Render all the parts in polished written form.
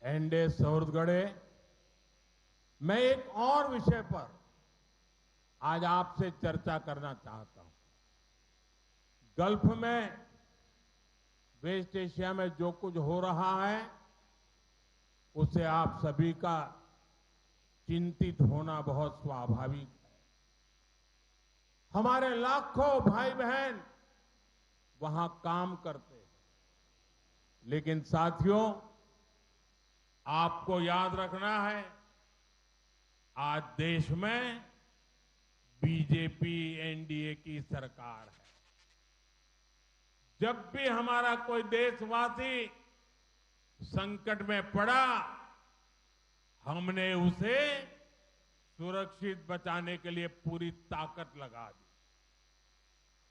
एनडे सौरगढ़े, मैं एक और विषय पर आज आपसे चर्चा करना चाहता हूं। गल्फ में, वेस्ट एशिया में जो कुछ हो रहा है, उससे आप सभी का चिंतित होना बहुत स्वाभाविक है। हमारे लाखों भाई बहन वहां काम करते हैं, लेकिन साथियों, आपको याद रखना है, आज देश में बीजेपी एनडीए की सरकार है। जब भी हमारा कोई देशवासी संकट में पड़ा, हमने उसे सुरक्षित बचाने के लिए पूरी ताकत लगा दी।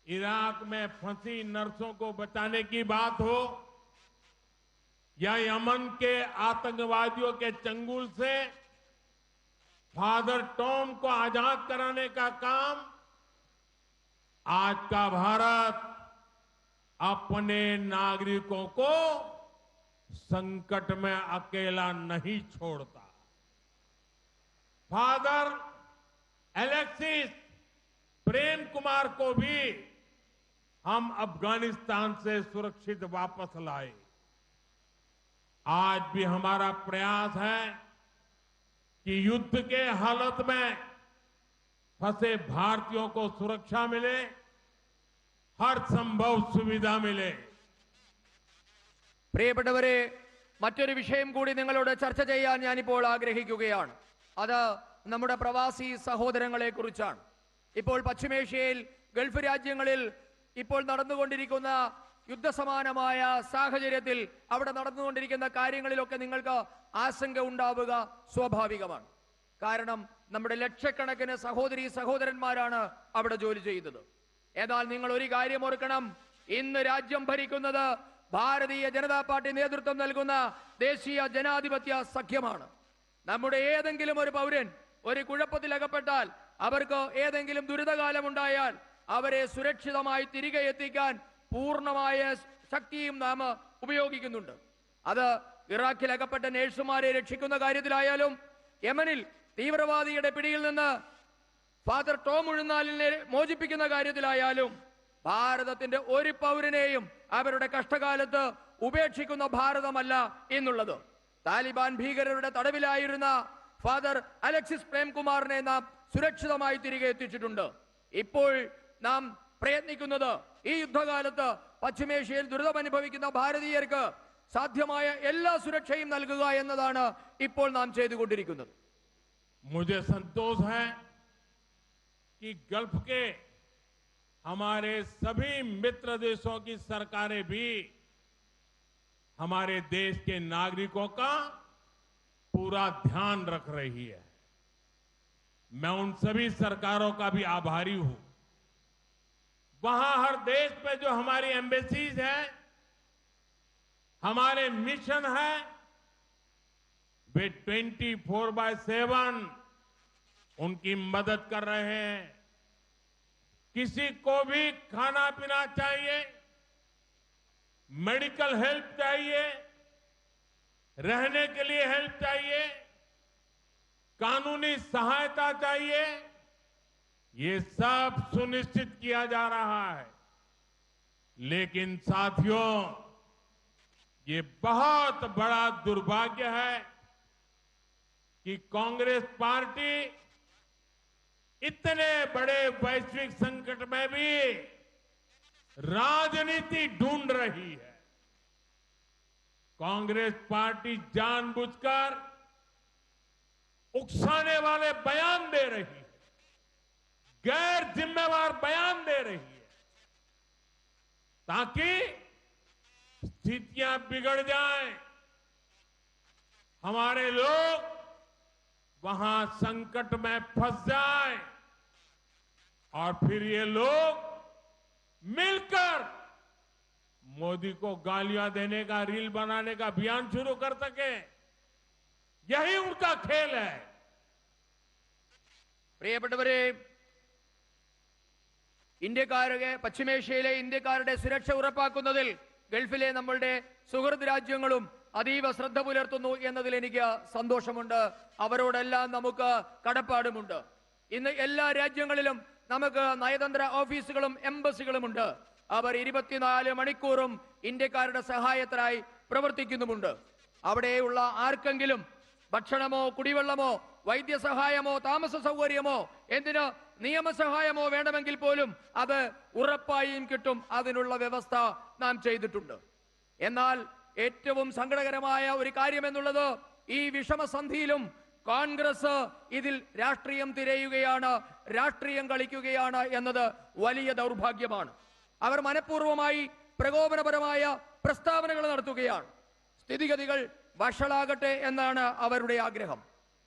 इराक में फंसी नर्सों को बचाने की बात हो या यमन के आतंकवादियों के चंगुल से फादर टॉम को आजाद कराने का काम, आज का भारत अपने नागरिकों को संकट में अकेला नहीं छोड़ता। फादर एलेक्सिस प्रेम कुमार को भी हम अफगानिस्तान से सुरक्षित वापस लाए। आज भी हमारा प्रयास है कि युद्ध के हालत में फंसे भारतीयों को सुरक्षा मिले, हर संभव सुविधा मिले। പ്രിയപ്പെട്ടവരെ, മറ്റൊരു വിഷയം കൂടി നിങ്ങളോട് ചർച്ച ചെയ്യാൻ ഞാനിപ്പോൾ ആഗ്രഹിക്കുകയാണ്. അത് നമ്മുടെ പ്രവാസി സഹോദരങ്ങളെ കുറിച്ചാണ്. ഇപ്പോൾ പശ്ചിമേഷ്യയിൽ, ഗൾഫ് രാജ്യങ്ങളിൽ ഇപ്പോൾ നടന്നുകൊണ്ടിരിക്കുന്ന യുദ്ധസമാനമായ സാഹചര്യത്തിൽ അവിടെ നടന്നുകൊണ്ടിരിക്കുന്ന കാര്യങ്ങളിലൊക്കെ നിങ്ങൾക്ക് ആശങ്ക ഉണ്ടാവുക സ്വാഭാവികമാണ്. കാരണം നമ്മുടെ ലക്ഷക്കണക്കിന് സഹോദരീ സഹോദരന്മാരാണ് അവിടെ ജോലി ചെയ്യുന്നത്. എന്നാൽ നിങ്ങൾ ഒരു കാര്യം ഓർക്കണം, ഇന്ന് രാജ്യം ഭരിക്കുന്നത് ഭാരതീയ ജനതാ പാർട്ടി നേതൃത്വം നൽകുന്ന ദേശീയ ജനാധിപത്യ സഖ്യമാണ്. നമ്മുടെ ഏതെങ്കിലും ഒരു പൗരൻ ഒരു കുഴപ്പത്തിൽ അകപ്പെട്ടാൽ, അവർക്ക് ഏതെങ്കിലും ദുരിതകാലമുണ്ടായാൽ അവരെ സുരക്ഷിതമായി തിരികെ എത്തിക്കാൻ പൂർണ്ണമായ ശക്തിയും നാം ഉപയോഗിക്കുന്നുണ്ട്. അത് ഇറാഖിൽ അകപ്പെട്ട നഴ്സുമാരെ രക്ഷിക്കുന്ന കാര്യത്തിലായാലും, യമനിൽ തീവ്രവാദിയുടെ പിടിയിൽ നിന്ന് ഫാദർ ടോം ഉഴുന്നാലിനെ മോചിപ്പിക്കുന്ന കാര്യത്തിലായാലും, ഭാരതത്തിന്റെ ഒരു പൗരനെയും അവരുടെ കഷ്ടകാലത്ത് ഉപേക്ഷിക്കുന്ന ഭാരതമല്ല എന്നുള്ളത്. താലിബാൻ ഭീകരരുടെ തടവിലായിരുന്ന ഫാദർ അലക്സിസ് പ്രേംകുമാറിനെ നാം സുരക്ഷിതമായി തിരികെ എത്തിച്ചിട്ടുണ്ട്. ഇപ്പോൾ നാം പ്രയത്നിക്കുന്നത് ഈ യുദ്ധകാലത്ത് പശ്ചിമേഷ്യയിൽ ദുരിതമനുഭവിക്കുന്ന ഭാരതീയർക്ക് സാധ്യമായ എല്ലാ സുരക്ഷയും നൽകുക എന്നതാണ് ഇപ്പോൾ നാം ചെയ്തുകൊണ്ടിരിക്കുന്നത്. मुझे संतोष है कि गल्फ के हमारे सभी मित्र देशों की सरकारें भी हमारे देश के नागरिकों का पूरा ध्यान रख रही है। मैं उन सभी सरकारों का भी आभारी हूं। वहां हर देश पे जो हमारी एम्बेसीज है, हमारे मिशन है, वे 24/7 उनकी मदद कर रहे हैं। किसी को भी खाना पीना चाहिए, मेडिकल हेल्प चाहिए, रहने के लिए हेल्प चाहिए, कानूनी सहायता चाहिए, ये सब सुनिश्चित किया जा रहा है। लेकिन साथियों, ये बहुत बड़ा दुर्भाग्य है कि कांग्रेस पार्टी इतने बड़े वैश्विक संकट में भी राजनीति ढूंढ रही है। कांग्रेस पार्टी जानबूझकर उकसाने वाले बयान दे रही है, गैर जिम्मेवार बयान दे रही है, ताकि स्थितियां बिगड़ जाएं, हमारे लोग वहां संकट में फंस जाएं और फिर ये लोग मिलकर मोदी को गालियां देने का, रील बनाने का अभियान शुरू कर सके। यही उनका खेल है। പ്രിയപ്പെട്ടവരെ, ഇന്ത്യക്കാരുടെ, പശ്ചിമേഷ്യയിലെ ഇന്ത്യക്കാരുടെ സുരക്ഷ ഉറപ്പാക്കുന്നതിൽ ഗൾഫിലെ നമ്മളുടെ സുഹൃത്ത് രാജ്യങ്ങളും അതീവ ശ്രദ്ധ പുലർത്തുന്നു എന്നതിൽ എനിക്ക് സന്തോഷമുണ്ട്. അവരോടെല്ലാം നമുക്ക് കടപ്പാടുമുണ്ട്. ഇന്ന് എല്ലാ രാജ്യങ്ങളിലും നമുക്ക് നയതന്ത്ര ഓഫീസുകളും എംബസികളുമുണ്ട്. അവർ 24 മണിക്കൂറും ഇന്ത്യക്കാരുടെ സഹായത്തിനായി പ്രവർത്തിക്കുന്നുമുണ്ട്. അവിടെയുള്ള ആർക്കെങ്കിലും ഭക്ഷണമോ കുടിവെള്ളമോ വൈദ്യസഹായമോ താമസ സൗകര്യമോ എന്തിന് നിയമസഹായമോ വേണമെങ്കിൽ പോലും അത് ഉറപ്പായും കിട്ടും. അതിനുള്ള വ്യവസ്ഥ നാം ചെയ്തിട്ടുണ്ട്. എന്നാൽ ഏറ്റവും സങ്കടകരമായ ഒരു കാര്യം എന്നുള്ളത് ഈ വിഷമസന്ധിയിലും കോൺഗ്രസ് ഇതിൽ രാഷ്ട്രീയം തിരയുകയാണ്, രാഷ്ട്രീയം കളിക്കുകയാണ് എന്നത് വലിയ ദൗർഭാഗ്യമാണ്. അവർ മനഃപൂർവ്വമായി പ്രകോപനപരമായ പ്രസ്താവനകൾ നടത്തുകയാണ്. സ്ഥിതിഗതികൾ വഷളാകട്ടെ എന്നാണ് അവരുടെ ആഗ്രഹം.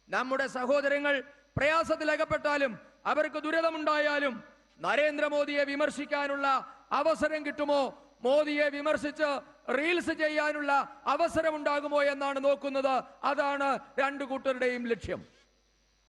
നമ്മുടെ സഹോദരങ്ങൾ പ്രയാസത്തിലകപ്പെട്ടാലും അവർക്ക് ദുരിതമുണ്ടായാലും നരേന്ദ്രമോദിയെ വിമർശിക്കാനുള്ള അവസരം കിട്ടുമോ, മോദിയെ വിമർശിച്ച് റീൽസ് ചെയ്യാനുള്ള അവസരമുണ്ടാകുമോ എന്നാണ് നോക്കുന്നത്. അതാണ് രണ്ടു കൂട്ടരുടെയും ലക്ഷ്യം.